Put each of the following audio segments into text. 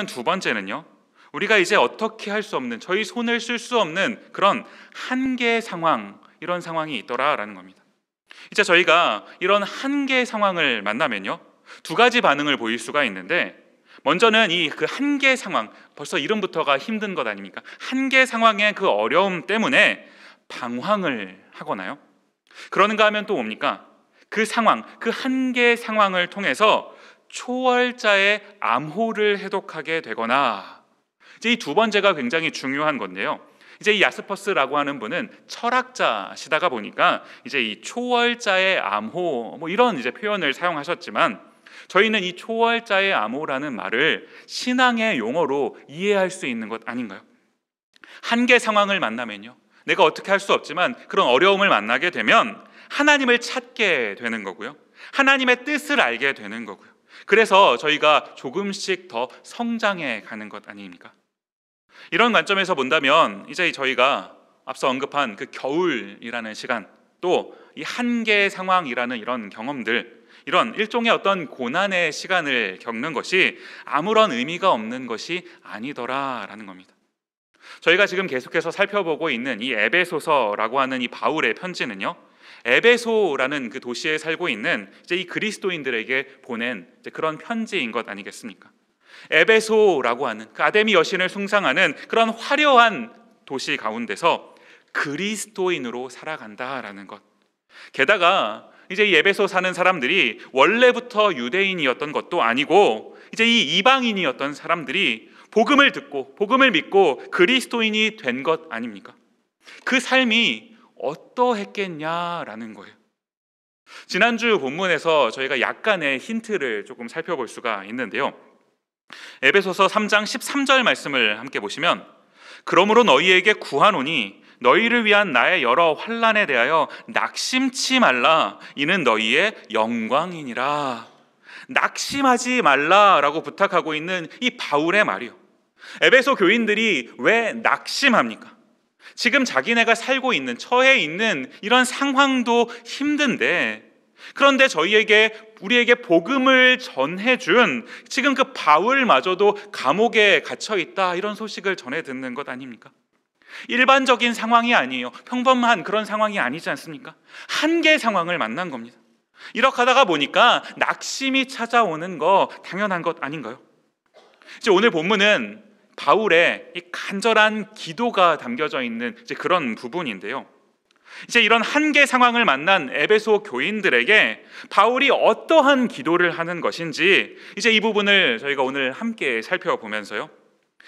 두 번째는요, 우리가 이제 어떻게 할 수 없는, 저희 손을 쓸 수 없는 그런 한계 상황, 이런 상황이 있더라라는 겁니다. 이제 저희가 이런 한계 상황을 만나면요, 두 가지 반응을 보일 수가 있는데, 먼저는 이 그 한계 상황, 벌써 이름부터가 힘든 것 아닙니까? 한계 상황의 그 어려움 때문에 방황을 하거나요, 그러는가 하면 또 뭡니까? 그 상황, 그 한계 상황을 통해서 초월자의 암호를 해독하게 되거나, 이제 이 두 번째가 굉장히 중요한 건데요, 이제 이 야스퍼스라고 하는 분은 철학자시다가 보니까 이제 이 초월자의 암호 뭐 이런 이제 표현을 사용하셨지만, 저희는 이 초월자의 암호라는 말을 신앙의 용어로 이해할 수 있는 것 아닌가요? 한계 상황을 만나면요, 내가 어떻게 할 수 없지만 그런 어려움을 만나게 되면 하나님을 찾게 되는 거고요, 하나님의 뜻을 알게 되는 거고요, 그래서 저희가 조금씩 더 성장해 가는 것 아닙니까? 이런 관점에서 본다면 이제 저희가 앞서 언급한 그 겨울이라는 시간, 또 이 한계 상황이라는 이런 경험들, 이런 일종의 어떤 고난의 시간을 겪는 것이 아무런 의미가 없는 것이 아니더라라는 겁니다. 저희가 지금 계속해서 살펴보고 있는 이 에베소서라고 하는 이 바울의 편지는요, 에베소라는 그 도시에 살고 있는 이제 이 그리스도인들에게 보낸 이제 그런 편지인 것 아니겠습니까? 에베소라고 하는 그 아데미 여신을 숭상하는 그런 화려한 도시 가운데서 그리스도인으로 살아간다라는 것. 게다가 이제 이 에베소 사는 사람들이 원래부터 유대인이었던 것도 아니고 이제 이 이방인이었던 사람들이 복음을 듣고 복음을 믿고 그리스도인이 된 것 아닙니까? 그 삶이 어떠했겠냐라는 거예요. 지난주 본문에서 저희가 약간의 힌트를 조금 살펴볼 수가 있는데요, 에베소서 3장 13절 말씀을 함께 보시면, 그러므로 너희에게 구하노니 너희를 위한 나의 여러 환난에 대하여 낙심치 말라, 이는 너희의 영광이니라. 낙심하지 말라라고 부탁하고 있는 이 바울의 말이요, 에베소 교인들이 왜 낙심합니까? 지금 자기네가 살고 있는, 처해 있는 이런 상황도 힘든데, 그런데 우리에게 복음을 전해준 지금 그 바울마저도 감옥에 갇혀 있다, 이런 소식을 전해 듣는 것 아닙니까? 일반적인 상황이 아니에요. 평범한 그런 상황이 아니지 않습니까? 한계 상황을 만난 겁니다. 이렇게 하다가 보니까 낙심이 찾아오는 거 당연한 것 아닌가요? 이제 오늘 본문은 바울의 이 간절한 기도가 담겨져 있는 이제 그런 부분인데요, 이제 이런 한계 상황을 만난 에베소 교인들에게 바울이 어떠한 기도를 하는 것인지, 이제 이 부분을 저희가 오늘 함께 살펴보면서요,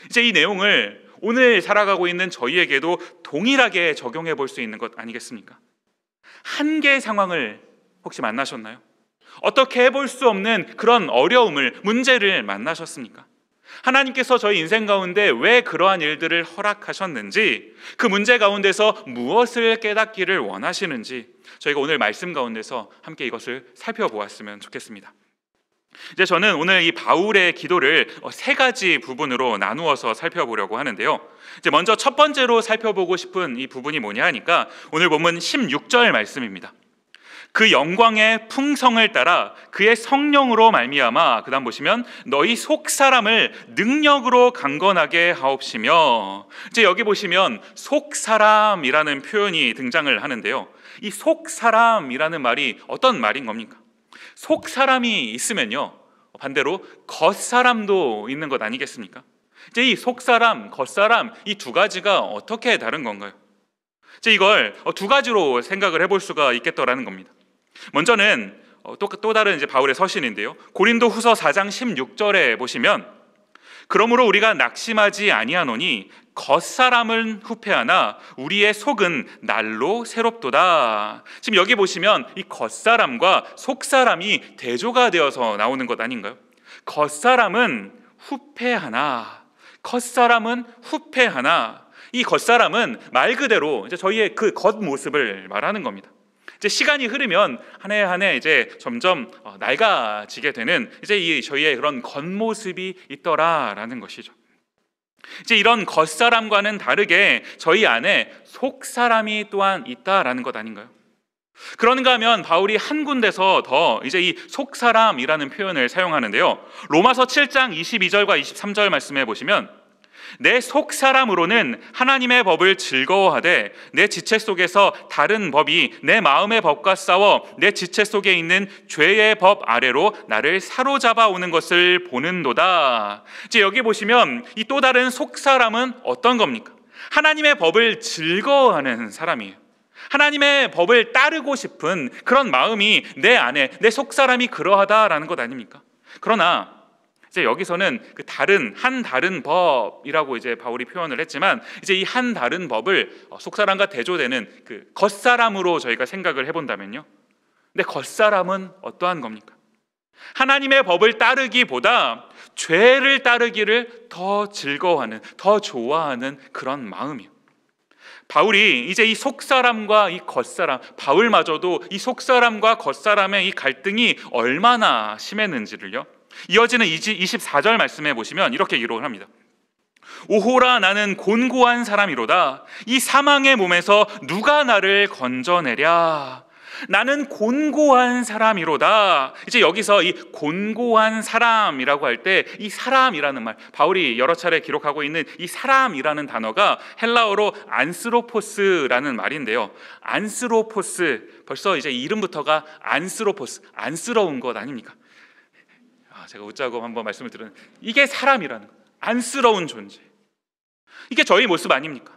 이제 이 내용을 오늘 살아가고 있는 저희에게도 동일하게 적용해 볼 수 있는 것 아니겠습니까? 한계 상황을 혹시 만나셨나요? 어떻게 해볼 수 없는 그런 어려움을, 문제를 만나셨습니까? 하나님께서 저희 인생 가운데 왜 그러한 일들을 허락하셨는지, 그 문제 가운데서 무엇을 깨닫기를 원하시는지, 저희가 오늘 말씀 가운데서 함께 이것을 살펴보았으면 좋겠습니다. 이제 저는 오늘 이 바울의 기도를 세 가지 부분으로 나누어서 살펴보려고 하는데요, 이제 먼저 첫 번째로 살펴보고 싶은 이 부분이 뭐냐 하니까 오늘 본문 16절 말씀입니다. 그 영광의 풍성을 따라 그의 성령으로 말미암아, 그 다음 보시면 너희 속사람을 능력으로 강건하게 하옵시며, 이제 여기 보시면 속사람이라는 표현이 등장을 하는데요, 이 속사람이라는 말이 어떤 말인 겁니까? 속사람이 있으면요, 반대로 겉사람도 있는 것 아니겠습니까? 이제 이 속사람, 겉사람, 이 두 가지가 어떻게 다른 건가요? 이제 이걸 두 가지로 생각을 해볼 수가 있겠더라는 겁니다. 먼저는 또 다른 이제 바울의 서신인데요, 고린도 후서 4장 16절에 보시면, 그러므로 우리가 낙심하지 아니하노니 겉사람은 후패하나 우리의 속은 날로 새롭도다. 지금 여기 보시면 이 겉사람과 속사람이 대조가 되어서 나오는 것 아닌가요? 겉사람은 후패하나, 겉사람은 후패하나, 이 겉사람은 말 그대로 이제 저희의 그 겉모습을 말하는 겁니다. 이제 시간이 흐르면 한 해 한 해 이제 점점 낡아지게 되는 이제 저희의 그런 겉모습이 있더라라는 것이죠. 이제 이런 겉사람과는 다르게 저희 안에 속사람이 또한 있다라는 것 아닌가요? 그런가 하면 바울이 한 군데서 더 이제 이 속사람이라는 표현을 사용하는데요. 로마서 7장 22절과 23절 말씀해 보시면 내 속사람으로는 하나님의 법을 즐거워하되 내 지체 속에서 다른 법이 내 마음의 법과 싸워 내 지체 속에 있는 죄의 법 아래로 나를 사로잡아 오는 것을 보는도다. 이제 여기 보시면 이 또 다른 속사람은 어떤 겁니까? 하나님의 법을 즐거워하는 사람이에요. 하나님의 법을 따르고 싶은 그런 마음이 내 안에, 내 속사람이 그러하다라는 것 아닙니까? 그러나 이제 여기서는 그 다른 법이라고 이제 바울이 표현을 했지만, 이제 이 한 다른 법을 속사람과 대조되는 그 겉사람으로 저희가 생각을 해본다면요. 근데 겉사람은 어떠한 겁니까? 하나님의 법을 따르기보다 죄를 따르기를 더 즐거워하는, 더 좋아하는 그런 마음이요. 바울이 이제 이 속사람과 이 겉사람, 바울마저도 이 속사람과 겉사람의 이 갈등이 얼마나 심했는지를요, 이어지는 24절 말씀해 보시면 이렇게 기록을 합니다. 오호라, 나는 곤고한 사람이로다. 이 사망의 몸에서 누가 나를 건져내랴. 나는 곤고한 사람이로다. 이제 여기서 이 곤고한 사람이라고 할 때 이 사람이라는 말, 바울이 여러 차례 기록하고 있는 이 사람이라는 단어가 헬라어로 안스로포스라는 말인데요. 안스로포스, 벌써 이제 이름부터가 안스로포스, 안쓰러운 것 아닙니까? 제가 웃자고 한번 말씀을 드렸는데, 이게 사람이라는 것, 안쓰러운 존재. 이게 저희 모습 아닙니까?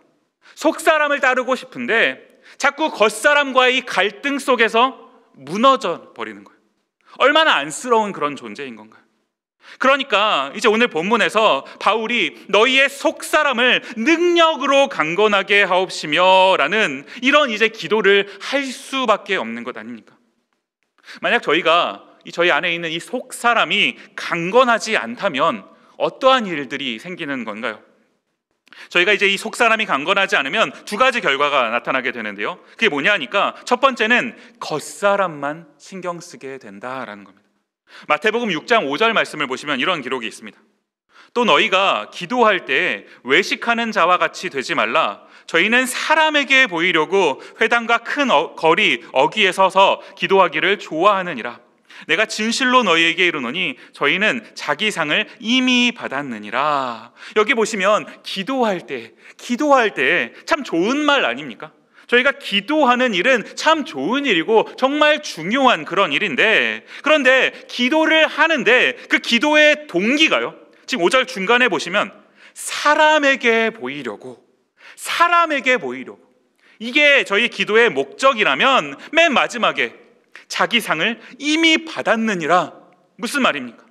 속사람을 따르고 싶은데 자꾸 겉사람과의 갈등 속에서 무너져 버리는 거예요. 얼마나 안쓰러운 그런 존재인 건가요? 그러니까 이제 오늘 본문에서 바울이 너희의 속사람을 능력으로 강건하게 하옵시며 라는 이런 이제 기도를 할 수밖에 없는 것 아닙니까? 만약 저희가 저희 안에 있는 이 속사람이 강건하지 않다면 어떠한 일들이 생기는 건가요? 저희가 이제 이 속사람이 강건하지 않으면 두 가지 결과가 나타나게 되는데요. 그게 뭐냐 하니까 첫 번째는 겉사람만 신경 쓰게 된다라는 겁니다. 마태복음 6장 5절 말씀을 보시면 이런 기록이 있습니다. 또 너희가 기도할 때 외식하는 자와 같이 되지 말라. 저희는 사람에게 보이려고 회당과 큰 거리 어귀에 서서 기도하기를 좋아하느니라. 내가 진실로 너희에게 이르노니 저희는 자기 상을 이미 받았느니라. 여기 보시면 기도할 때 참 좋은 말 아닙니까? 저희가 기도하는 일은 참 좋은 일이고 정말 중요한 그런 일인데, 그런데 기도를 하는데 그 기도의 동기가요, 지금 5절 중간에 보시면 사람에게 보이려고, 이게 저희 기도의 목적이라면 맨 마지막에 자기 상을 이미 받았느니라. 무슨 말입니까?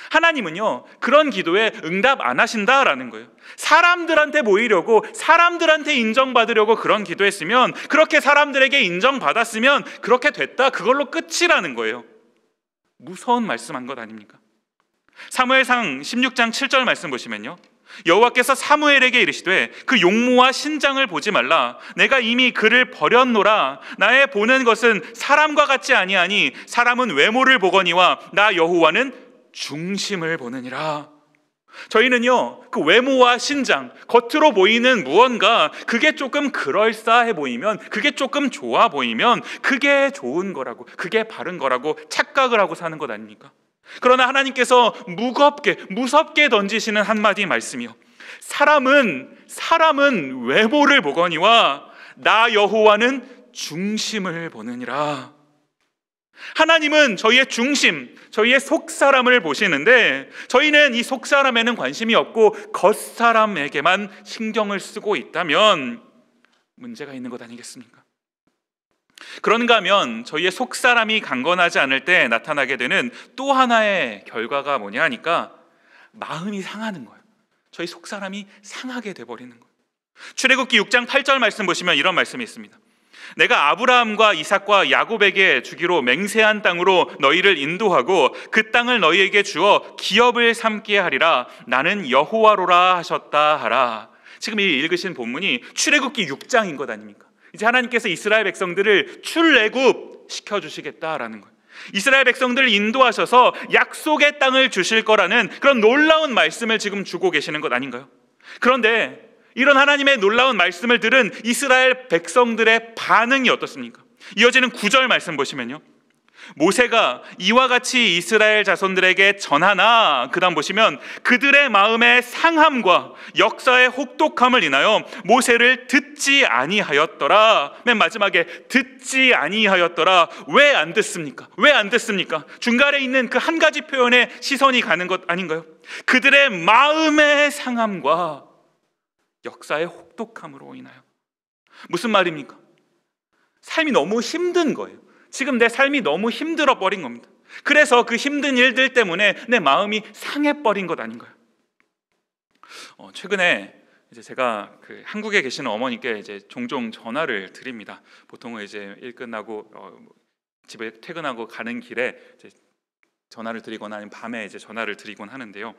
하나님은요, 그런 기도에 응답 안 하신다라는 거예요. 사람들한테 보이려고, 사람들한테 인정받으려고 그런 기도했으면, 그렇게 사람들에게 인정받았으면 그렇게 됐다, 그걸로 끝이라는 거예요. 무서운 말씀한 것 아닙니까? 사무엘상 16장 7절 말씀 보시면요, 여호와께서 사무엘에게 이르시되 그 용모와 신장을 보지 말라. 내가 이미 그를 버렸노라. 나의 보는 것은 사람과 같지 아니하니 사람은 외모를 보거니와 나 여호와는 중심을 보느니라. 저희는요, 그 외모와 신장, 겉으로 보이는 무언가, 그게 조금 그럴싸해 보이면, 그게 조금 좋아 보이면 그게 좋은 거라고, 그게 바른 거라고 착각을 하고 사는 것 아닙니까? 그러나 하나님께서 무섭게 던지시는 한마디 말씀이요, 사람은 외모를 보거니와 나 여호와는 중심을 보느니라. 하나님은 저희의 중심, 저희의 속사람을 보시는데 저희는 이 속사람에는 관심이 없고 겉사람에게만 신경을 쓰고 있다면 문제가 있는 것 아니겠습니까? 그런가 하면 저희의 속사람이 강건하지 않을 때 나타나게 되는 또 하나의 결과가 뭐냐 하니까 마음이 상하는 거예요. 저희 속사람이 상하게 돼버리는 거예요. 출애굽기 6장 8절 말씀 보시면 이런 말씀이 있습니다. 내가 아브라함과 이삭과 야곱에게 주기로 맹세한 땅으로 너희를 인도하고 그 땅을 너희에게 주어 기업을 삼게 하리라. 나는 여호와로라 하셨다 하라. 지금 이 읽으신 본문이 출애굽기 6장인 것 아닙니까? 이제 하나님께서 이스라엘 백성들을 출애굽 시켜주시겠다라는 거예요. 이스라엘 백성들을 인도하셔서 약속의 땅을 주실 거라는 그런 놀라운 말씀을 지금 주고 계시는 것 아닌가요? 그런데 이런 하나님의 놀라운 말씀을 들은 이스라엘 백성들의 반응이 어떻습니까? 이어지는 9절 말씀 보시면요, 모세가 이와 같이 이스라엘 자손들에게 전하나, 그 다음 보시면 그들의 마음의 상함과 역사의 혹독함을 인하여 모세를 듣지 아니하였더라. 맨 마지막에 듣지 아니하였더라. 왜 안 듣습니까? 왜 안 듣습니까? 중간에 있는 그 한 가지 표현에 시선이 가는 것 아닌가요? 그들의 마음의 상함과 역사의 혹독함으로 인하여. 무슨 말입니까? 삶이 너무 힘든 거예요. 지금 내 삶이 너무 힘들어 버린 겁니다. 그래서 그 힘든 일들 때문에 내 마음이 상해 버린 것 아닌가요? 최근에 이제 제가 그 한국에 계시는 어머니께 이제 종종 전화를 드립니다. 보통은 이제 일 끝나고 집에 퇴근하고 가는 길에 이제 전화를 드리거나 아니면 밤에 이제 전화를 드리곤 하는데요.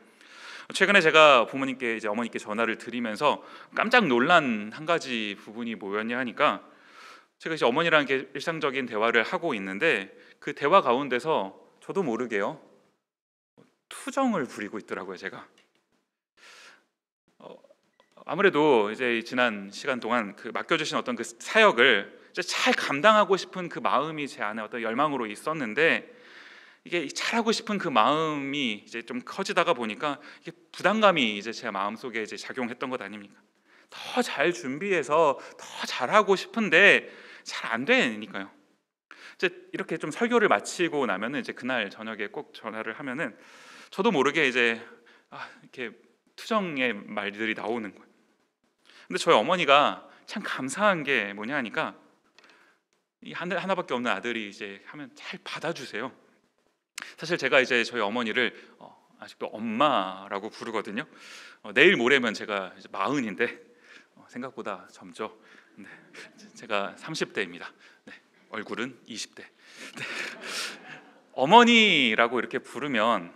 최근에 제가 부모님께 이제 어머니께 전화를 드리면서 깜짝 놀란 한 가지 부분이 뭐였냐 하니까, 제가 이제 어머니랑 이렇게 일상적인 대화를 하고 있는데 그 대화 가운데서 저도 모르게요, 투정을 부리고 있더라고요. 제가 아무래도 이제 지난 시간 동안 그 맡겨주신 어떤 그 사역을 이제 잘 감당하고 싶은 그 마음이 제 안에 어떤 열망으로 있었는데, 이게 잘하고 싶은 그 마음이 이제 좀 커지다가 보니까 이게 부담감이 이제 제 마음 속에 이제 작용했던 것 아닙니까? 더 잘 준비해서 더 잘하고 싶은데 잘 안 되니까요. 이제 이렇게 좀 설교를 마치고 나면은 이제 그날 저녁에 꼭 전화를 하면은 저도 모르게 이제 이렇게 투정의 말들이 나오는 거예요. 근데 저희 어머니가 참 감사한 게 뭐냐 하니까, 이 하나밖에 없는 아들이 이제 하면 잘 받아주세요. 사실 제가 이제 저희 어머니를 아직도 엄마라고 부르거든요. 내일 모레면 제가 이제 40인데 생각보다 젊죠. 네, 제가 30대입니다. 네, 얼굴은 20대. 네. 어머니라고 이렇게 부르면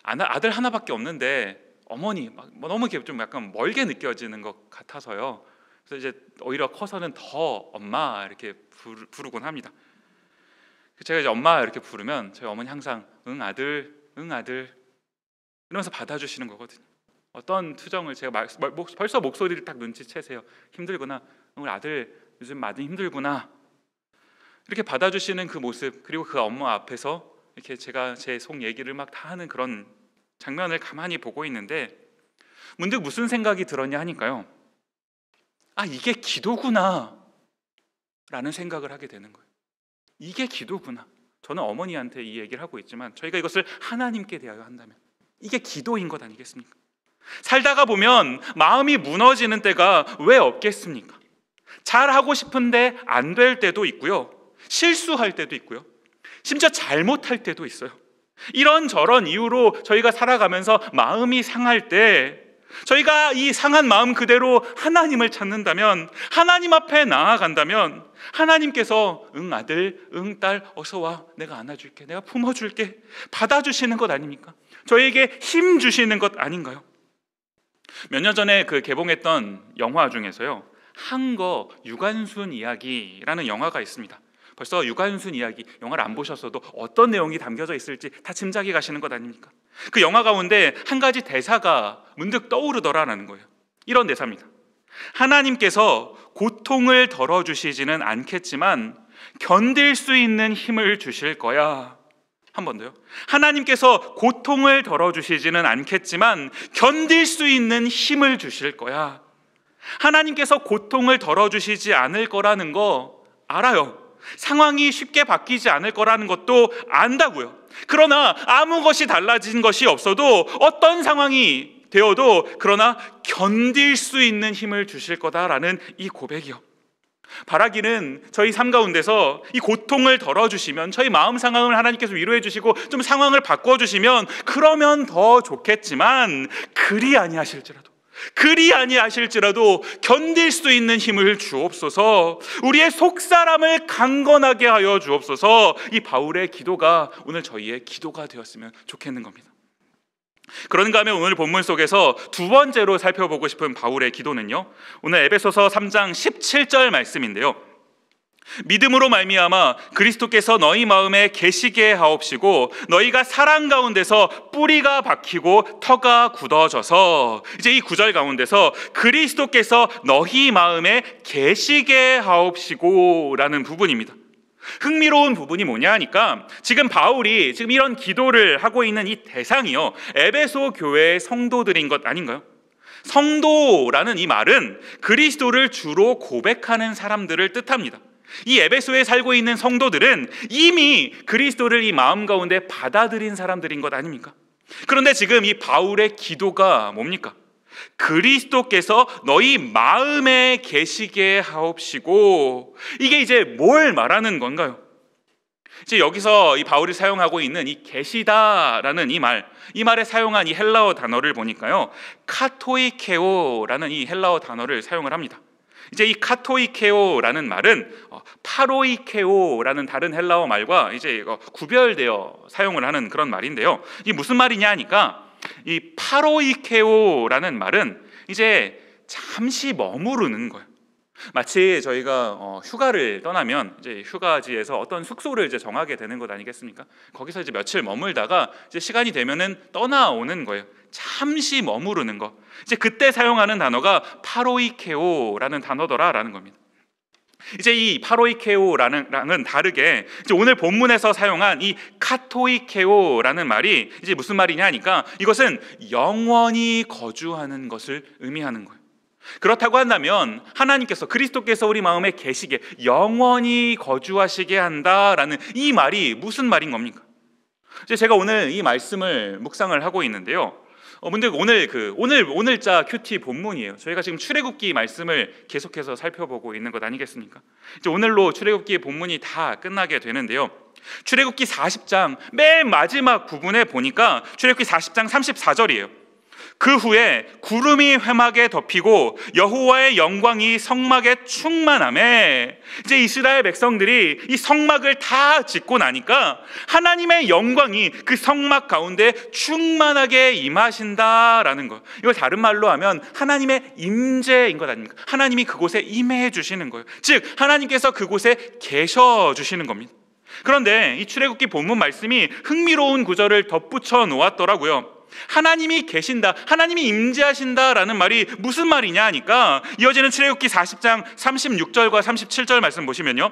아들 하나밖에 없는데 어머니 막 너무 이렇게 좀 약간 멀게 느껴지는 것 같아서요. 그래서 이제 오히려 커서는 더 엄마 이렇게 부르곤 합니다. 제가 이제 엄마 이렇게 부르면 저희 어머니 항상 응 아들, 응 아들 이러면서 받아주시는 거거든요. 어떤 투정을 제가 벌써 목소리를 딱 눈치채세요. 힘들구나, 우리 아들 요즘 많이 힘들구나, 이렇게 받아주시는 그 모습, 그리고 그 엄마 앞에서 이렇게 제가 제 속 얘기를 막 다 하는 그런 장면을 가만히 보고 있는데, 문득 무슨 생각이 들었냐 하니까요, 이게 기도구나 라는 생각을 하게 되는 거예요. 이게 기도구나. 저는 어머니한테 이 얘기를 하고 있지만 저희가 이것을 하나님께 대하여 한다면 이게 기도인 것 아니겠습니까? 살다가 보면 마음이 무너지는 때가 왜 없겠습니까? 잘하고 싶은데 안 될 때도 있고요, 실수할 때도 있고요, 심지어 잘못할 때도 있어요. 이런저런 이유로 저희가 살아가면서 마음이 상할 때, 저희가 이 상한 마음 그대로 하나님을 찾는다면, 하나님 앞에 나아간다면 하나님께서 응 아들, 응 딸 어서 와, 내가 안아줄게, 내가 품어줄게 받아주시는 것 아닙니까? 저에게 힘 주시는 것 아닌가요? 몇 년 전에 그 개봉했던 영화 중에서요, 한거 유관순 이야기라는 영화가 있습니다. 벌써 유관순 이야기 영화를 안 보셨어도 어떤 내용이 담겨져 있을지 다 짐작이 가시는 것 아닙니까? 그 영화 가운데 한 가지 대사가 문득 떠오르더라라는 거예요. 이런 대사입니다. 하나님께서 고통을 덜어주시지는 않겠지만 견딜 수 있는 힘을 주실 거야. 한 번 더요. 하나님께서 고통을 덜어주시지는 않겠지만 견딜 수 있는 힘을 주실 거야. 하나님께서 고통을 덜어주시지 않을 거라는 거 알아요. 상황이 쉽게 바뀌지 않을 거라는 것도 안다고요. 그러나 아무 것이 달라진 것이 없어도, 어떤 상황이 되어도 그러나 견딜 수 있는 힘을 주실 거다라는 이 고백이요. 바라기는 저희 삶 가운데서 이 고통을 덜어주시면, 저희 마음 상황을 하나님께서 위로해 주시고 좀 상황을 바꿔주시면 그러면 더 좋겠지만, 그리 아니하실지라도 견딜 수 있는 힘을 주옵소서. 우리의 속사람을 강건하게 하여 주옵소서. 이 바울의 기도가 오늘 저희의 기도가 되었으면 좋겠는 겁니다. 그런가 하면 오늘 본문 속에서 두 번째로 살펴보고 싶은 바울의 기도는요, 오늘 에베소서 3장 17절 말씀인데요, 믿음으로 말미암아 그리스도께서 너희 마음에 계시게 하옵시고 너희가 사랑 가운데서 뿌리가 박히고 터가 굳어져서, 이제 이 구절 가운데서 그리스도께서 너희 마음에 계시게 하옵시고 라는 부분입니다. 흥미로운 부분이 뭐냐 하니까 지금 바울이 지금 이런 기도를 하고 있는 이 대상이요, 에베소 교회의 성도들인 것 아닌가요? 성도라는 이 말은 그리스도를 주로 고백하는 사람들을 뜻합니다. 이 에베소에 살고 있는 성도들은 이미 그리스도를 이 마음 가운데 받아들인 사람들인 것 아닙니까? 그런데 지금 이 바울의 기도가 뭡니까? 그리스도께서 너희 마음에 계시게 하옵시고, 이게 이제 뭘 말하는 건가요? 이제 여기서 이 바울이 사용하고 있는 이 계시다라는 이 말에 사용한 이 헬라어 단어를 보니까요, 카토이케오라는 이 헬라어 단어를 사용을 합니다. 이제 이 카토이케오라는 말은 파로이케오라는 다른 헬라어 말과 이제 구별되어 사용을 하는 그런 말인데요. 이게 무슨 말이냐 하니까 이 파로이케오라는 말은 이제 잠시 머무르는 거예요. 마치 저희가 휴가를 떠나면 이제 휴가지에서 어떤 숙소를 이제 정하게 되는 것 아니겠습니까? 거기서 이제 며칠 머물다가 이제 시간이 되면은 떠나오는 거예요. 잠시 머무르는 거. 이제 그때 사용하는 단어가 파로이케오라는 단어더라라는 겁니다. 이제 이 파로이케오랑은 다르게 이제 오늘 본문에서 사용한 이 카토이케오라는 말이 이제 무슨 말이냐 하니까 이것은 영원히 거주하는 것을 의미하는 거예요. 그렇다고 한다면 하나님께서, 그리스도께서 우리 마음에 계시게, 영원히 거주하시게 한다라는 이 말이 무슨 말인 겁니까? 이제 제가 오늘 이 말씀을 묵상을 하고 있는데요. 근데 오늘자 큐티 본문이에요. 저희가 지금 출애굽기 말씀을 계속해서 살펴보고 있는 것 아니겠습니까? 이제 오늘로 출애굽기 본문이 다 끝나게 되는데요. 출애굽기 40장 맨 마지막 부분에 보니까 출애굽기 40장 34절이에요. 그 후에 구름이 회막에 덮이고 여호와의 영광이 성막에 충만하매, 이제 이스라엘 백성들이 이 성막을 다 짓고 나니까 하나님의 영광이 그 성막 가운데 충만하게 임하신다라는 거. 이걸 다른 말로 하면 하나님의 임재인 것 아닙니까? 하나님이 그곳에 임해 주시는 거예요. 즉 하나님께서 그곳에 계셔 주시는 겁니다. 그런데 이 출애굽기 본문 말씀이 흥미로운 구절을 덧붙여 놓았더라고요. 하나님이 계신다, 하나님이 임재하신다라는 말이 무슨 말이냐 하니까 이어지는 출애굽기 40장 36절과 37절 말씀 보시면요,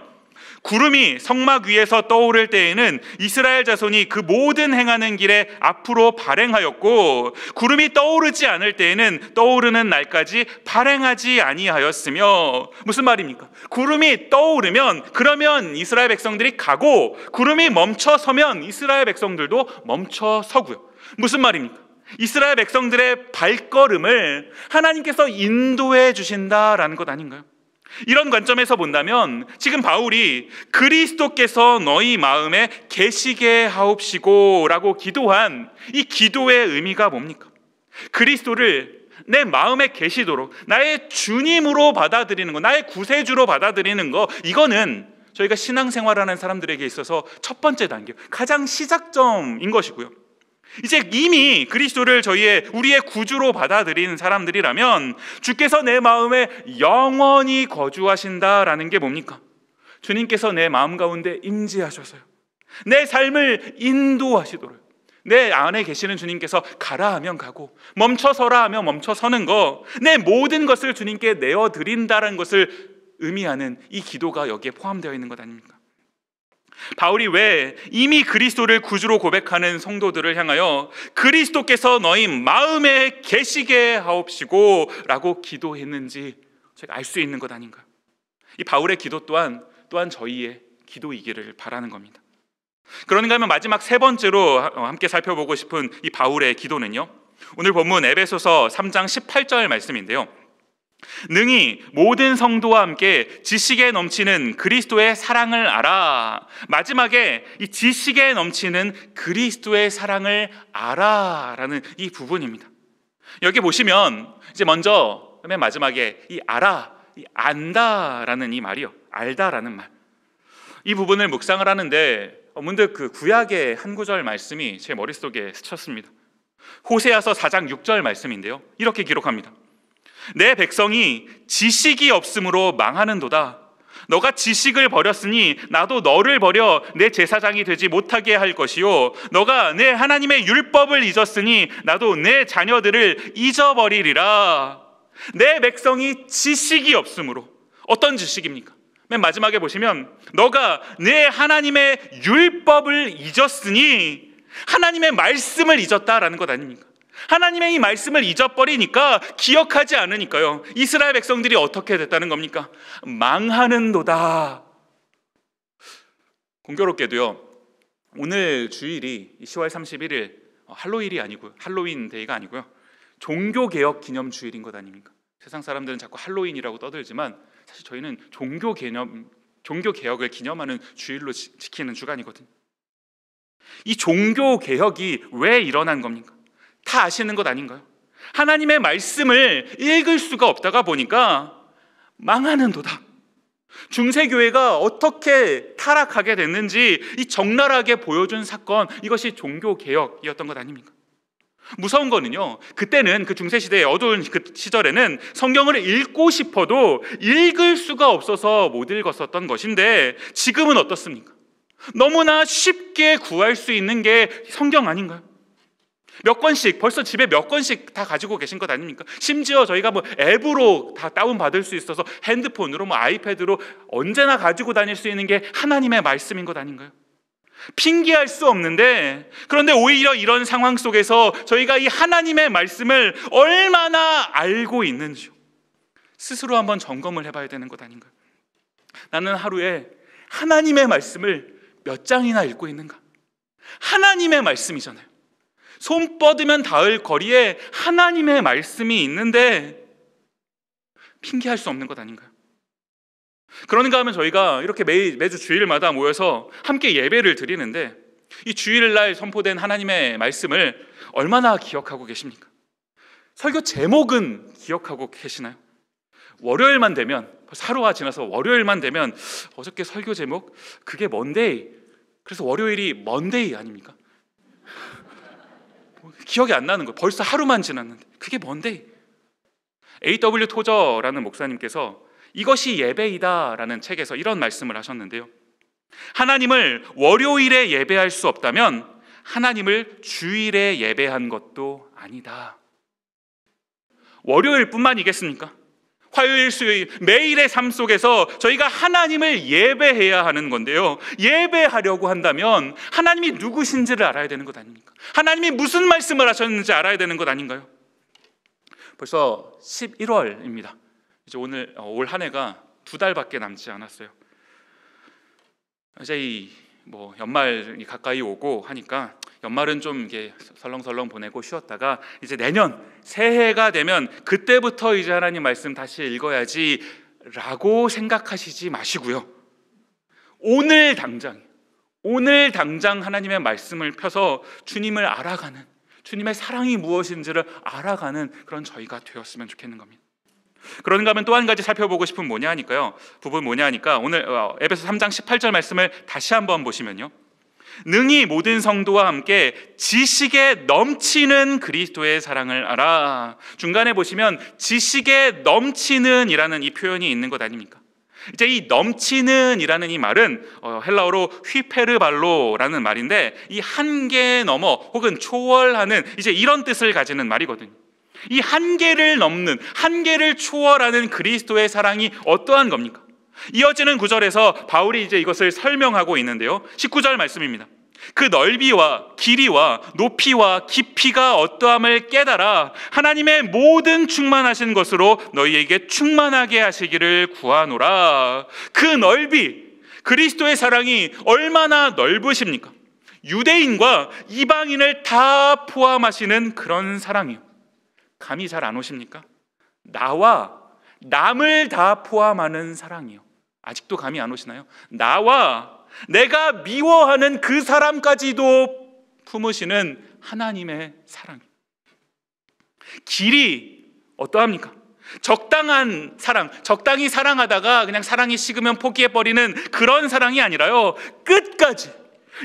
구름이 성막 위에서 떠오를 때에는 이스라엘 자손이 그 모든 행하는 길에 앞으로 발행하였고, 구름이 떠오르지 않을 때에는 떠오르는 날까지 발행하지 아니하였으며. 무슨 말입니까? 구름이 떠오르면 그러면 이스라엘 백성들이 가고, 구름이 멈춰서면 이스라엘 백성들도 멈춰서고요. 무슨 말입니까? 이스라엘 백성들의 발걸음을 하나님께서 인도해 주신다라는 것 아닌가요? 이런 관점에서 본다면 지금 바울이 그리스도께서 너희 마음에 계시게 하옵시고 라고 기도한 이 기도의 의미가 뭡니까? 그리스도를 내 마음에 계시도록 나의 주님으로 받아들이는 거, 나의 구세주로 받아들이는 거, 이거는 저희가 신앙생활하는 사람들에게 있어서 첫 번째 단계, 가장 시작점인 것이고요. 이제 이미 그리스도를 우리의 구주로 받아들인 사람들이라면 주께서 내 마음에 영원히 거주하신다라는 게 뭡니까? 주님께서 내 마음 가운데 임재하셔서요, 내 삶을 인도하시도록, 내 안에 계시는 주님께서 가라 하면 가고 멈춰서라 하면 멈춰서는 거, 내 모든 것을 주님께 내어드린다는 것을 의미하는 이 기도가 여기에 포함되어 있는 것 아닙니까? 바울이 왜 이미 그리스도를 구주로 고백하는 성도들을 향하여 그리스도께서 너희 마음에 계시게 하옵시고 라고 기도했는지 제가 알 수 있는 것 아닌가요? 이 바울의 기도 또한 저희의 기도이기를 바라는 겁니다. 그런가 하면 마지막 세 번째로 함께 살펴보고 싶은 이 바울의 기도는요, 오늘 본문 에베소서 3장 18절 말씀인데요, 능히 모든 성도와 함께 지식에 넘치는 그리스도의 사랑을 알아. 마지막에 이 지식에 넘치는 그리스도의 사랑을 알아라는 이 부분입니다. 여기 보시면 이제 먼저 맨 마지막에 이 알아, 이 안다라는 이 말이요, 알다라는 말, 이 부분을 묵상을 하는데 문득 그 구약의 한 구절 말씀이 제 머릿속에 스쳤습니다. 호세아서 4장 6절 말씀인데요, 이렇게 기록합니다. 내 백성이 지식이 없으므로 망하는도다. 너가 지식을 버렸으니 나도 너를 버려 내 제사장이 되지 못하게 할 것이요, 너가 내 하나님의 율법을 잊었으니 나도 내 자녀들을 잊어버리리라. 내 백성이 지식이 없으므로, 어떤 지식입니까? 맨 마지막에 보시면 너가 내 하나님의 율법을 잊었으니 하나님의 말씀을 잊었다라는 것 아닙니까? 하나님의 이 말씀을 잊어버리니까, 기억하지 않으니까요, 이스라엘 백성들이 어떻게 됐다는 겁니까? 망하는도다. 공교롭게도요, 오늘 주일이 10월 31일 할로윈 데이가 아니고요, 종교개혁 기념 주일인 것 아닙니까? 세상 사람들은 자꾸 할로윈이라고 떠들지만 사실 저희는 종교개혁을 기념하는 주일로 지키는 주간이거든요. 이 종교개혁이 왜 일어난 겁니까? 다 아시는 것 아닌가요? 하나님의 말씀을 읽을 수가 없다가 보니까 망하는도다. 중세교회가 어떻게 타락하게 됐는지 이 적나라하게 보여준 사건, 이것이 종교개혁이었던 것 아닙니까? 무서운 거는요, 그때는, 그 중세시대의 어두운 그 시절에는 성경을 읽고 싶어도 읽을 수가 없어서 못 읽었었던 것인데, 지금은 어떻습니까? 너무나 쉽게 구할 수 있는 게 성경 아닌가요? 몇 권씩, 벌써 집에 몇 권씩 다 가지고 계신 것 아닙니까? 심지어 저희가 앱으로 다 다운받을 수 있어서 핸드폰으로 아이패드로 언제나 가지고 다닐 수 있는 게 하나님의 말씀인 것 아닌가요? 핑계할 수 없는데, 그런데 오히려 이런 상황 속에서 저희가 이 하나님의 말씀을 얼마나 알고 있는지 스스로 한번 점검을 해봐야 되는 것 아닌가요? 나는 하루에 하나님의 말씀을 몇 장이나 읽고 있는가? 하나님의 말씀이잖아요. 손 뻗으면 닿을 거리에 하나님의 말씀이 있는데 핑계할 수 없는 것 아닌가요? 그런가 하면 저희가 이렇게 매주 주일마다 모여서 함께 예배를 드리는데, 이 주일날 선포된 하나님의 말씀을 얼마나 기억하고 계십니까? 설교 제목은 기억하고 계시나요? 월요일만 되면, 하루가 지나서 월요일만 되면 어저께 설교 제목 그게 먼데이, 그래서 월요일이 먼데이 아닙니까? 기억이 안 나는 거예요. 벌써 하루만 지났는데 그게 먼데이. A.W. 토저라는 목사님께서 이것이 예배이다라는 책에서 이런 말씀을 하셨는데요, 하나님을 월요일에 예배할 수 없다면 하나님을 주일에 예배한 것도 아니다. 월요일뿐만이겠습니까? 화요일, 수요일, 매일의 삶 속에서 저희가 하나님을 예배해야 하는 건데요, 예배하려고 한다면 하나님이 누구신지를 알아야 되는 것 아닙니까? 하나님이 무슨 말씀을 하셨는지 알아야 되는 것 아닌가요? 벌써 11월입니다. 이제 올 한 해가 2달밖에 남지 않았어요. 이제 연말이 가까이 오고 하니까 연말은 좀 이게 설렁설렁 보내고 쉬었다가 이제 내년 새해가 되면 그때부터 이제 하나님 말씀 다시 읽어야지 라고 생각하시지 마시고요, 오늘 당장 하나님의 말씀을 펴서 주님을 알아가는, 주님의 사랑이 무엇인지를 알아가는 그런 저희가 되었으면 좋겠는 겁니다. 그런가 하면 또 한 가지 살펴보고 싶은 부분 뭐냐 하니까 오늘 에베소 3장 18절 말씀을 다시 한번 보시면요, 능히 모든 성도와 함께 지식에 넘치는 그리스도의 사랑을 알아. 중간에 보시면 지식에 넘치는 이라는 이 표현이 있는 것 아닙니까? 이제 이 넘치는 이라는 이 말은 헬라어로 휘페르발로라는 말인데, 이 한계 넘어 혹은 초월하는 이제 이런 뜻을 가지는 말이거든요. 이 한계를 넘는, 한계를 초월하는 그리스도의 사랑이 어떠한 겁니까? 이어지는 구절에서 바울이 이제 이것을 설명하고 있는데요, 19절 말씀입니다. 그 넓이와 길이와 높이와 깊이가 어떠함을 깨달아 하나님의 모든 충만하신 것으로 너희에게 충만하게 하시기를 구하노라. 그 넓이, 그리스도의 사랑이 얼마나 넓으십니까? 유대인과 이방인을 다 포함하시는 그런 사랑이요. 감이 잘 안 오십니까? 나와 남을 다 포함하는 사랑이요. 아직도 감이 안 오시나요? 나와 내가 미워하는 그 사람까지도 품으시는 하나님의 사랑. 길이 어떠합니까? 적당한 사랑, 적당히 사랑하다가 그냥 사랑이 식으면 포기해버리는 그런 사랑이 아니라요, 끝까지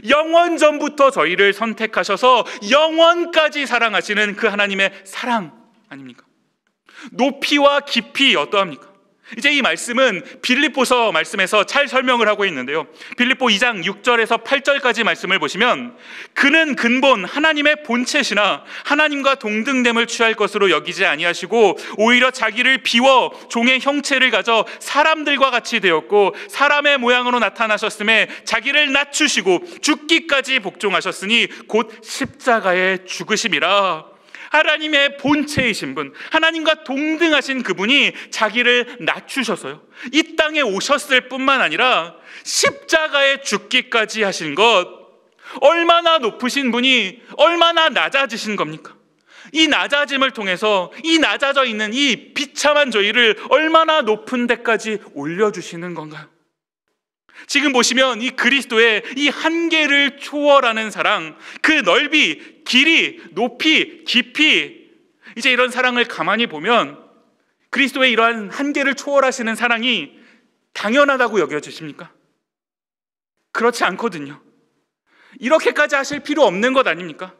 영원전부터 저희를 선택하셔서 영원까지 사랑하시는 그 하나님의 사랑 아닙니까? 높이와 깊이 어떠합니까? 이제 이 말씀은 빌립보서 말씀에서 잘 설명을 하고 있는데요, 빌립보 2장 6절에서 8절까지 말씀을 보시면 그는 근본 하나님의 본체시나 하나님과 동등됨을 취할 것으로 여기지 아니하시고 오히려 자기를 비워 종의 형체를 가져 사람들과 같이 되었고 사람의 모양으로 나타나셨음에 자기를 낮추시고 죽기까지 복종하셨으니 곧 십자가에 죽으심이라. 하나님의 본체이신 분, 하나님과 동등하신 그분이 자기를 낮추셔서요, 이 땅에 오셨을 뿐만 아니라 십자가에 죽기까지 하신 것, 얼마나 높으신 분이 얼마나 낮아지신 겁니까? 이 낮아짐을 통해서 이 낮아져 있는 이 비참한 저희를 얼마나 높은 데까지 올려주시는 건가요? 지금 보시면 이 그리스도의 이 한계를 초월하는 사랑, 그 넓이, 길이, 높이, 깊이, 이제 이런 사랑을 가만히 보면 그리스도의 이러한 한계를 초월하시는 사랑이 당연하다고 여겨지십니까? 그렇지 않거든요. 이렇게까지 하실 필요 없는 것 아닙니까?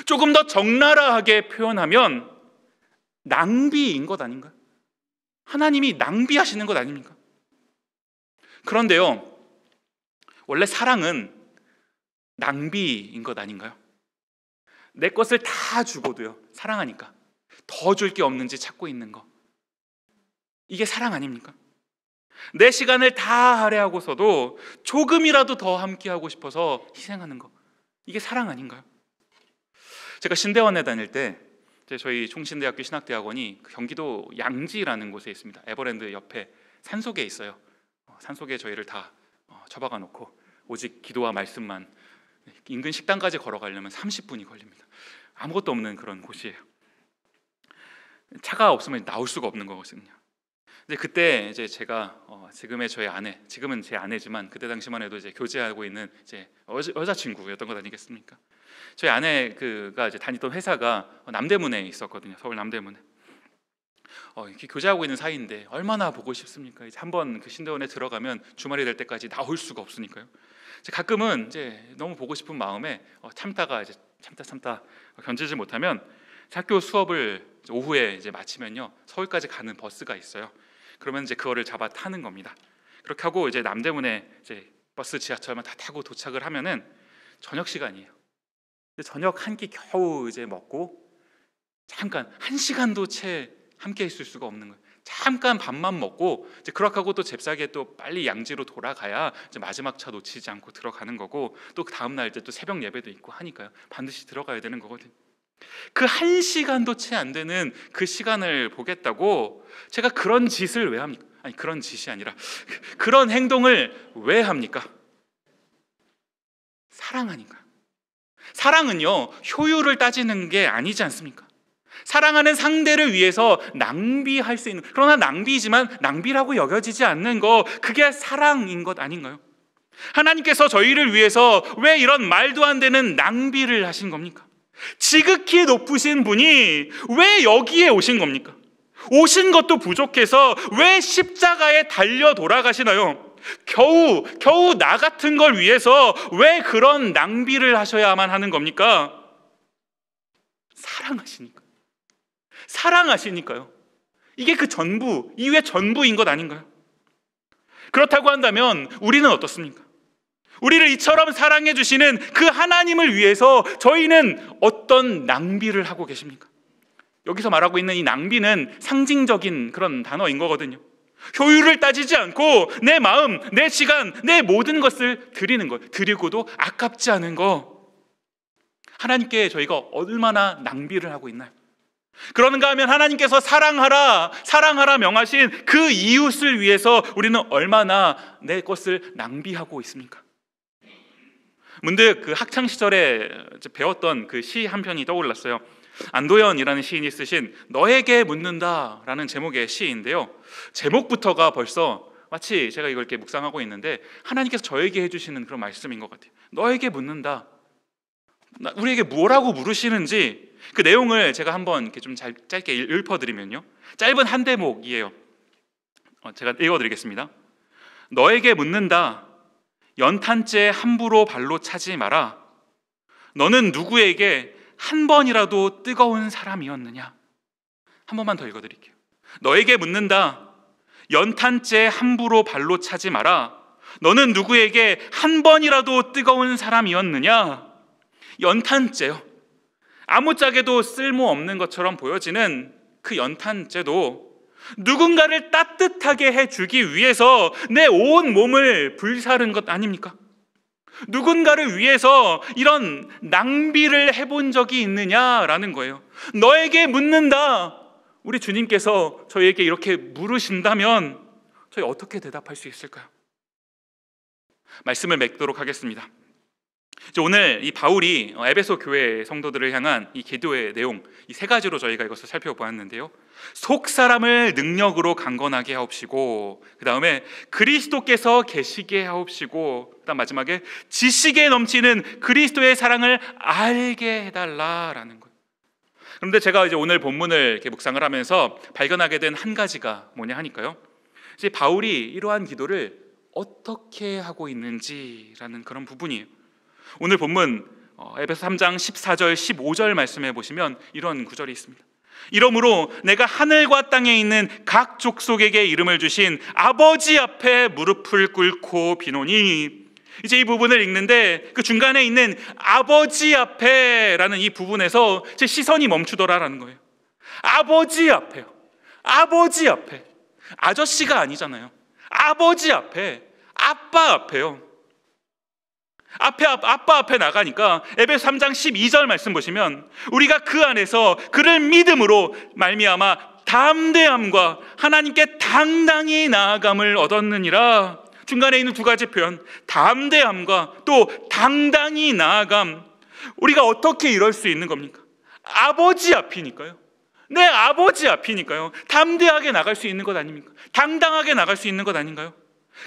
조금 더 적나라하게 표현하면 낭비인 것 아닌가요? 하나님이 낭비하시는 것 아닙니까? 그런데요, 원래 사랑은 낭비인 것 아닌가요? 내 것을 다 주고도요, 사랑하니까 더 줄 게 없는지 찾고 있는 거, 이게 사랑 아닙니까? 내 시간을 다 할애하고서도 조금이라도 더 함께하고 싶어서 희생하는 거, 이게 사랑 아닌가요? 제가 신대원에 다닐 때 저희 총신대학교 신학대학원이 경기도 양지라는 곳에 있습니다. 에버랜드 옆에 산속에 있어요. 산속에 저희를 다 처박아 놓고 오직 기도와 말씀만, 인근 식당까지 걸어가려면 30분이 걸립니다. 아무것도 없는 그런 곳이에요. 차가 없으면 나올 수가 없는 거거든요. 근데 그때 이제 제가 지금의 저희 아내, 지금은 제 아내지만 그때 당시만 해도 이제 교제하고 있는 이제 여자친구였던 것 아니겠습니까? 저희 아내가 이제 다니던 회사가 남대문에 있었거든요. 서울 남대문에. 이렇게 교제하고 있는 사이인데 얼마나 보고 싶습니까? 이제 한번 그 신대원에 들어가면 주말이 될 때까지 나올 수가 없으니까요. 가끔은 이제 너무 보고 싶은 마음에 참다가 이제 참다 견디지 못하면 학교 수업을 오후에 이제 마치면요, 서울까지 가는 버스가 있어요. 그러면 이제 그거를 잡아 타는 겁니다. 그렇게 하고 이제 남대문에 이제 버스, 지하철만 다 타고 도착을 하면은 저녁 시간이에요. 저녁 한 끼 겨우 이제 먹고 잠깐 1시간도 채 함께 있을 수가 없는 거예요. 잠깐 밥만 먹고 이제 그렇게 하고 또 잽싸게 또 빨리 양지로 돌아가야 이제 마지막 차 놓치지 않고 들어가는 거고, 또 그 다음 날 이제 또 새벽 예배도 있고 하니까요, 반드시 들어가야 되는 거거든요. 그 1시간도 채 안 되는 그 시간을 보겠다고 제가 그런 짓을 왜 합니까? 아니, 그런 짓이 아니라 그런 행동을 왜 합니까? 사랑하니까. 사랑은요, 효율을 따지는 게 아니지 않습니까? 사랑하는 상대를 위해서 낭비할 수 있는, 그러나 낭비지만 낭비라고 여겨지지 않는 거, 그게 사랑인 것 아닌가요? 하나님께서 저희를 위해서 왜 이런 말도 안 되는 낭비를 하신 겁니까? 지극히 높으신 분이 왜 여기에 오신 겁니까? 오신 것도 부족해서 왜 십자가에 달려 돌아가시나요? 겨우 나 같은 걸 위해서 왜 그런 낭비를 하셔야만 하는 겁니까? 사랑하시니까요. 이게 그 전부, 이외 전부인 것 아닌가요? 그렇다고 한다면 우리는 어떻습니까? 우리를 이처럼 사랑해 주시는 그 하나님을 위해서 저희는 어떤 낭비를 하고 계십니까? 여기서 말하고 있는 이 낭비는 상징적인 그런 단어인 거거든요. 효율을 따지지 않고 내 마음, 내 시간, 내 모든 것을 드리는 것, 드리고도 아깝지 않은 거, 하나님께 저희가 얼마나 낭비를 하고 있나요? 그런가 하면 하나님께서 사랑하라 명하신 그 이웃을 위해서 우리는 얼마나 내 것을 낭비하고 있습니까? 문득 그 학창 시절에 배웠던 그 시 한 편이 떠올랐어요. 안도연이라는 시인이 쓰신 너에게 묻는다라는 제목의 시인데요, 제목부터가 벌써 마치 제가 이걸 이렇게 묵상하고 있는데 하나님께서 저에게 해주시는 그런 말씀인 것 같아요. 너에게 묻는다. 우리에게 뭐라고 물으시는지 그 내용을 제가 한번 이렇게 좀 짧게 읊어드리면요, 짧은 한 대목이에요. 제가 읽어드리겠습니다. 너에게 묻는다. 연탄재 함부로 발로 차지 마라. 너는 누구에게 한 번이라도 뜨거운 사람이었느냐? 한 번만 더 읽어드릴게요. 너에게 묻는다. 연탄재 함부로 발로 차지 마라. 너는 누구에게 한 번이라도 뜨거운 사람이었느냐? 연탄재요. 아무짝에도 쓸모없는 것처럼 보여지는 그 연탄재도 누군가를 따뜻하게 해주기 위해서 내 온 몸을 불사른 것 아닙니까? 누군가를 위해서 이런 낭비를 해본 적이 있느냐라는 거예요. 너에게 묻는다. 우리 주님께서 저희에게 이렇게 물으신다면 저희 어떻게 대답할 수 있을까요? 말씀을 맺도록 하겠습니다. 오늘 이 바울이 에베소 교회 성도들을 향한 이 기도의 내용, 이 세 가지로 저희가 이것을 살펴보았는데요. 속 사람을 능력으로 강건하게 하옵시고, 그 다음에 그리스도께서 계시게 하옵시고, 그다음 마지막에 지식에 넘치는 그리스도의 사랑을 알게 해달라라는 거예요. 그런데 제가 이제 오늘 본문을 이렇게 묵상을 하면서 발견하게 된 한 가지가 뭐냐 하니까요, 이제 바울이 이러한 기도를 어떻게 하고 있는지라는 그런 부분이에요. 오늘 본문 에베소 3장 14절 15절 말씀해 보시면 이런 구절이 있습니다. 이러므로 내가 하늘과 땅에 있는 각 족속에게 이름을 주신 아버지 앞에 무릎을 꿇고 비노니, 이제 이 부분을 읽는데 그 중간에 있는 아버지 앞에라는 이 부분에서 제 시선이 멈추더라라는 거예요. 아버지 앞에요. 아버지 앞에. 아저씨가 아니잖아요. 아버지 앞에, 아빠 앞에요. 아빠 앞에 나가니까 에베소 3장 12절 말씀 보시면 우리가 그 안에서 그를 믿음으로 말미암아 담대함과 하나님께 당당히 나아감을 얻었느니라. 중간에 있는 두 가지 표현, 담대함과 또 당당히 나아감. 우리가 어떻게 이럴 수 있는 겁니까? 아버지 앞이니까요. 내 아버지 앞이니까요. 담대하게 나갈 수 있는 것 아닙니까? 당당하게 나갈 수 있는 것 아닌가요?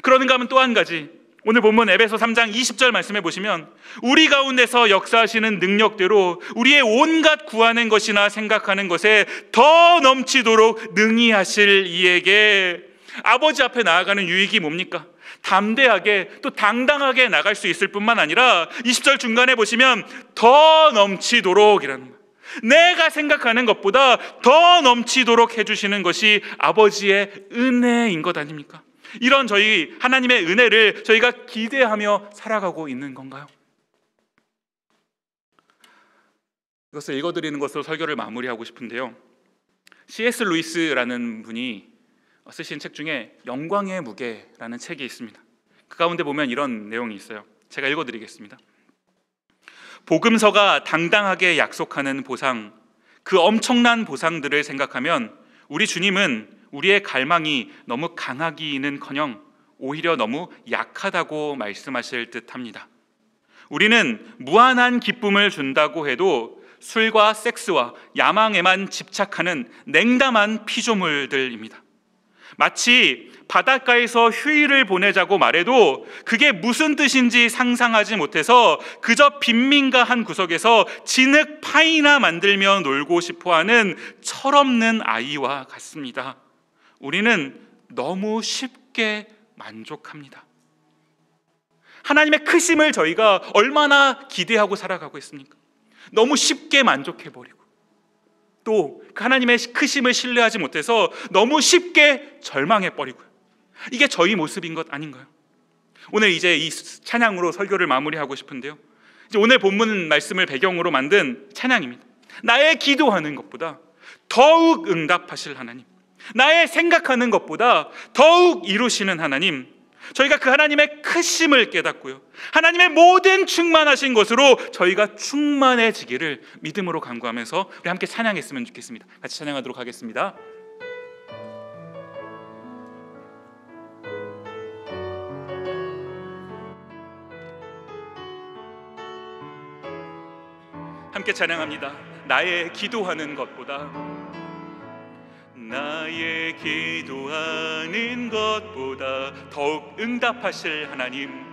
그러는가 하면 또 한 가지, 오늘 본문 에베소 3장 20절 말씀해 보시면 우리 가운데서 역사하시는 능력대로 우리의 온갖 구하는 것이나 생각하는 것에 더 넘치도록 능히 하실 이에게. 아버지 앞에 나아가는 유익이 뭡니까? 담대하게 또 당당하게 나갈 수 있을 뿐만 아니라 20절 중간에 보시면 더 넘치도록이라는 거예요. 내가 생각하는 것보다 더 넘치도록 해주시는 것이 아버지의 은혜인 것 아닙니까? 이런 저희 하나님의 은혜를 저희가 기대하며 살아가고 있는 건가요? 이것을 읽어드리는 것으로 설교를 마무리하고 싶은데요, C.S. 루이스라는 분이 쓰신 책 중에 영광의 무게라는 책이 있습니다. 그 가운데 보면 이런 내용이 있어요. 제가 읽어드리겠습니다. 복음서가 당당하게 약속하는 보상, 그 엄청난 보상들을 생각하면 우리 주님은 우리의 갈망이 너무 강하기는커녕 오히려 너무 약하다고 말씀하실 듯합니다. 우리는 무한한 기쁨을 준다고 해도 술과 섹스와 야망에만 집착하는 냉담한 피조물들입니다. 마치 바닷가에서 휴일을 보내자고 말해도 그게 무슨 뜻인지 상상하지 못해서 그저 빈민가 한 구석에서 진흙 파이나 만들며 놀고 싶어하는 철없는 아이와 같습니다. 우리는 너무 쉽게 만족합니다. 하나님의 크심을 저희가 얼마나 기대하고 살아가고 있습니까? 너무 쉽게 만족해버리고, 또 하나님의 크심을 신뢰하지 못해서 너무 쉽게 절망해버리고요. 이게 저희 모습인 것 아닌가요? 오늘 이제 이 찬양으로 설교를 마무리하고 싶은데요, 이제 오늘 본문 말씀을 배경으로 만든 찬양입니다. 나의 기도하는 것보다 더욱 응답하실 하나님, 나의 생각하는 것보다 더욱 이루시는 하나님, 저희가 그 하나님의 크심을 깨닫고요, 하나님의 모든 충만하신 것으로 저희가 충만해지기를 믿음으로 간구하면서 우리 함께 찬양했으면 좋겠습니다. 같이 찬양하도록 하겠습니다. 함께 찬양합니다. 나의 기도하는 것보다, 나의 기도하는 것보다 더욱 응답하실 하나님,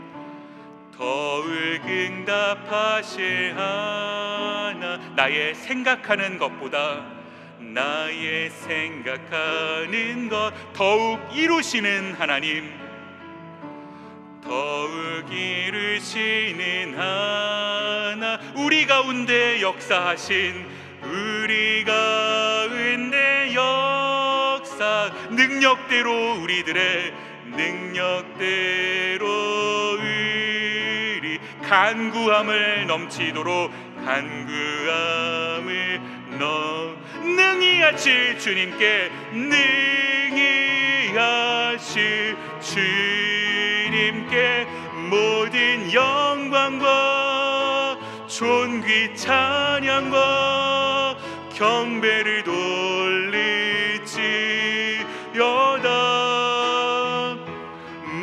더욱 응답하실 하나. 나의 생각하는 것보다, 나의 생각하는 것 더욱 이루시는 하나님, 더욱 이루시는 하나. 우리 가운데 역사하신, 우리 가운데 역사하신 능력대로 우리들의 능력대로 의리 간구함을 넘치도록 간구함을 능히 하실 주님께 능히 하실 주님께 모든 영광과 존귀 찬양과 경배를 돌릴지어다.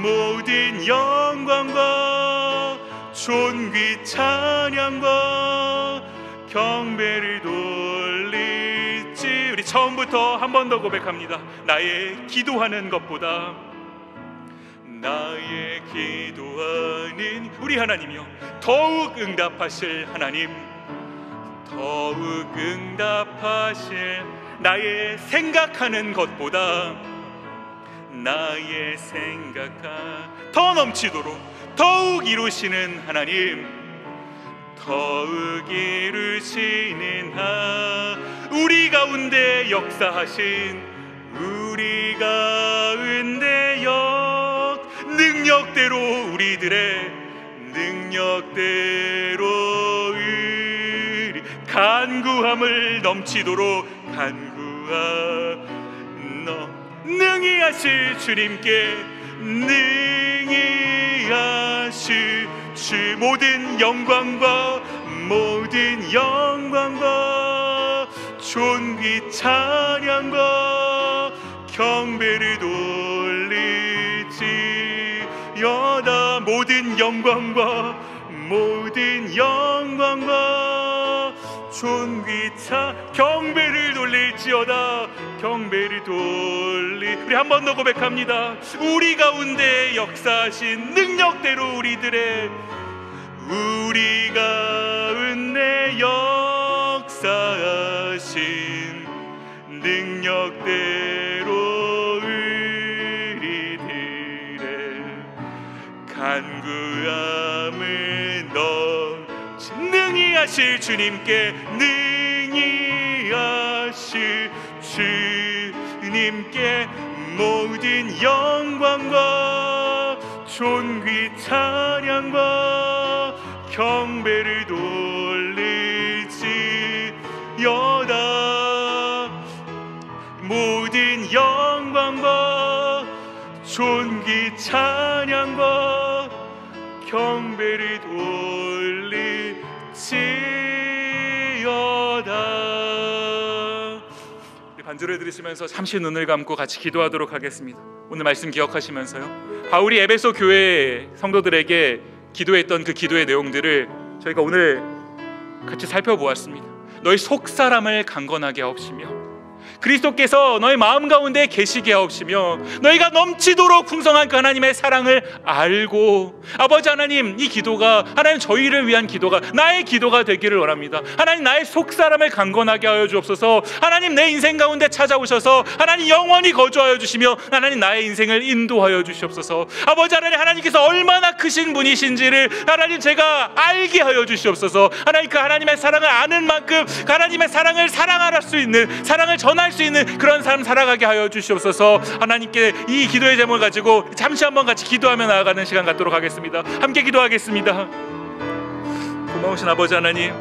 모든 영광과 존귀 찬양과 경배를 돌릴지. 우리 처음부터 한 번 더 고백합니다. 나의 기도하는 것보다, 나의 기도하는 우리 하나님이요 더욱 응답하실 하나님, 더욱 응답하실 나의 생각하는 것보다, 나의 더 넘치도록 더욱 이루시는 하나님, 더욱 이루시는 우리 가운데 역사하신 우리 가운데 능력대로 우리들의 능력대로 의리 간구함을 넘치도록 능히 하실 주님께 능히 하실 주 모든 영광과 존귀 찬양과 경배를 돌릴지어다. 모든 영광과 존귀 경배를 돌릴지어다. 우리 한 번 더 고백합니다. 우리 가운데 역사하신 능력대로 우리 가운데 역사하신 능력대로 우리들의 간구함을 능히 하실 주님께 능히 하실 주님께 모든 영광과 존귀 찬양과 경배를 돌릴지어다. 모든 영광과 존귀 찬양과 경배를 돌릴지어다. 우리 반주를 들으시면서 잠시 눈을 감고 같이 기도하도록 하겠습니다. 오늘 말씀 기억하시면서요, 바울이 에베소 교회 성도들에게 기도했던 그 기도의 내용들을 저희가 오늘 같이 살펴보았습니다. 너희 속사람을 강건하게 하옵시며 그리스도께서 너희 마음 가운데 계시게 하옵시며 너희가 넘치도록 풍성한 그 하나님의 사랑을 알고. 아버지 하나님, 이 기도가 하나님 저희를 위한 기도가 나의 기도가 되기를 원합니다. 하나님, 나의 속사람을 강건하게 하여 주옵소서. 하나님, 내 인생 가운데 찾아오셔서 하나님 영원히 거주하여 주시며 하나님 나의 인생을 인도하여 주시옵소서. 아버지 하나님, 하나님께서 얼마나 크신 분이신지를 하나님 제가 알게 하여 주시옵소서. 하나님, 그 하나님의 사랑을 아는 만큼 그 하나님의 사랑을 사랑할 수 있는, 사랑을 전할 수 있는 그런 삶 살아가게 하여 주시옵소서. 하나님께 이 기도의 제목을 가지고 잠시 한번 같이 기도하며 나아가는 시간 갖도록 하겠습니다. 함께 기도하겠습니다. 고마우신 아버지 하나님,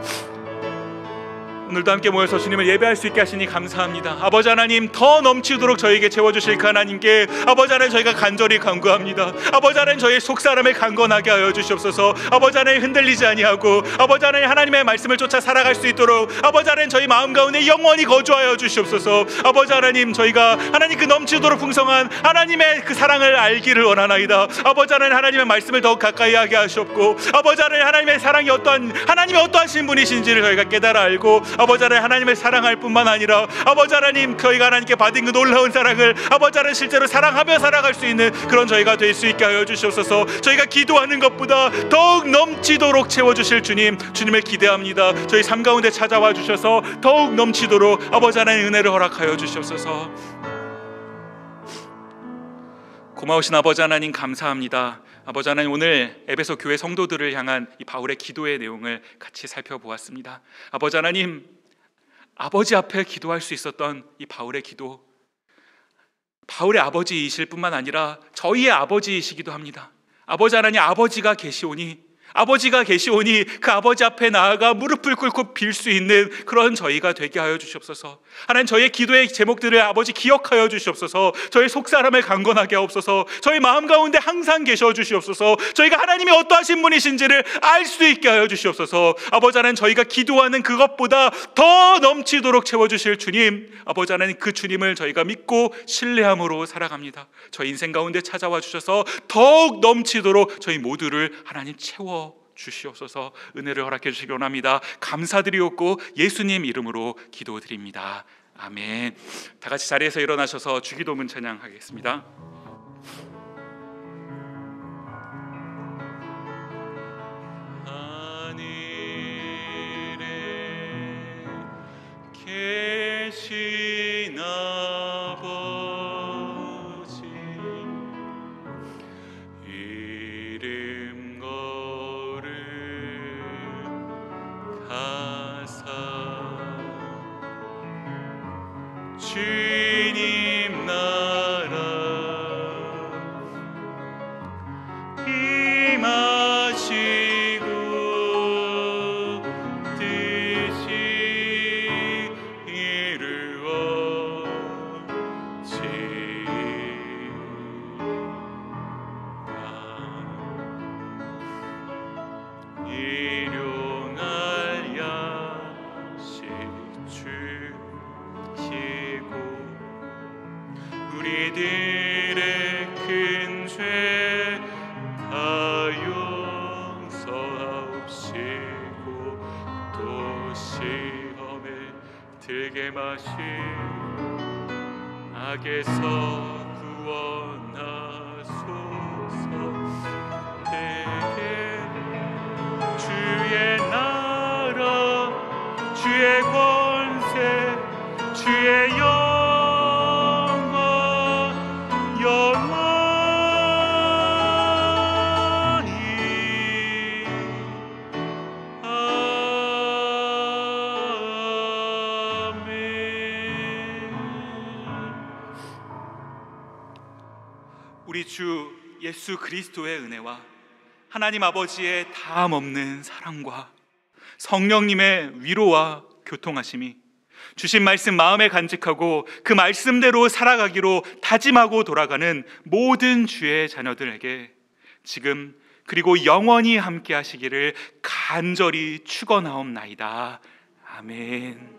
오늘도 함께 모여서 주님을 예배할 수 있게 하시니 감사합니다. 아버지 하나님, 더 넘치도록 저에게 채워주실 그 하나님께 아버지 하나님 저희가 간절히 간구합니다. 아버지 하나님, 저희 속사람을 강건하게 하여 주시옵소서. 아버지 하나님, 흔들리지 아니하고 아버지 하나님 하나님의 말씀을 쫓아 살아갈 수 있도록 아버지 하나님 저희 마음 가운데 영원히 거주하여 주시옵소서. 아버지 하나님, 저희가 하나님 그 넘치도록 풍성한 하나님의 그 사랑을 알기를 원하나이다. 아버지 하나님, 하나님의 말씀을 더욱 가까이 하게 하시옵고 아버지 하나님, 하나님의 사랑이 하나님의 어떠하신 분이신지를 저희가 깨달아 알고 아버지 하나님, 하나님을 사랑할 뿐만 아니라 아버지 하나님, 저희가 하나님께 받은 그 놀라운 사랑을 아버지 하나님 실제로 사랑하며 살아갈 수 있는 그런 저희가 될 수 있게 하여 주시옵소서. 저희가 기도하는 것보다 더욱 넘치도록 채워주실 주님을 기대합니다. 저희 삶 가운데 찾아와 주셔서 더욱 넘치도록 아버지 하나님 은혜를 허락하여 주시옵소서. 고마우신 아버지 하나님, 감사합니다. 아버지 하나님, 오늘 에베소 교회 성도들을 향한 이 바울의 기도의 내용을 같이 살펴보았습니다. 아버지 하나님, 아버지 앞에 기도할 수 있었던 이 바울의 기도, 바울의 아버지이실 뿐만 아니라 저희의 아버지이시기도 합니다. 아버지 하나님, 아버지가 계시오니 그 아버지 앞에 나아가 무릎을 꿇고 빌 수 있는 그런 저희가 되게 하여 주시옵소서. 하나님, 저희의 기도의 제목들을 아버지 기억하여 주시옵소서. 저희 속사람을 강건하게 하옵소서. 저희 마음 가운데 항상 계셔 주시옵소서. 저희가 하나님이 어떠하신 분이신지를 알 수 있게 하여 주시옵소서. 아버지 하나님, 저희가 기도하는 그것보다 더 넘치도록 채워주실 주님, 아버지 하나님, 그 주님을 저희가 믿고 신뢰함으로 살아갑니다. 저희 인생 가운데 찾아와 주셔서 더욱 넘치도록 저희 모두를 하나님 채워 주시옵소서. 은혜를 허락해 주시기 원합니다. 감사드리옵고 예수님 이름으로 기도드립니다. 아멘. 다 같이 자리에서 일어나셔서 주기도문 찬양하겠습니다. 하늘에 계신 아버지, 이름 가사 주님 나라 임하시고 뜻이 이루어지라. 일용할 야식 주시고 우리들의 큰 죄 다 용서하옵시고 또 시험에 들게 마시고 악에서 구원하소서. 주의 나라, 주의 권세, 주의 영광 영원히. 아멘. 우리 주 예수 그리스도의 은혜와 하나님 아버지의 다함 없는 사랑과 성령님의 위로와 교통하심이 주신 말씀 마음에 간직하고 그 말씀대로 살아가기로 다짐하고 돌아가는 모든 주의 자녀들에게 지금 그리고 영원히 함께 하시기를 간절히 축원하옵나이다. 아멘.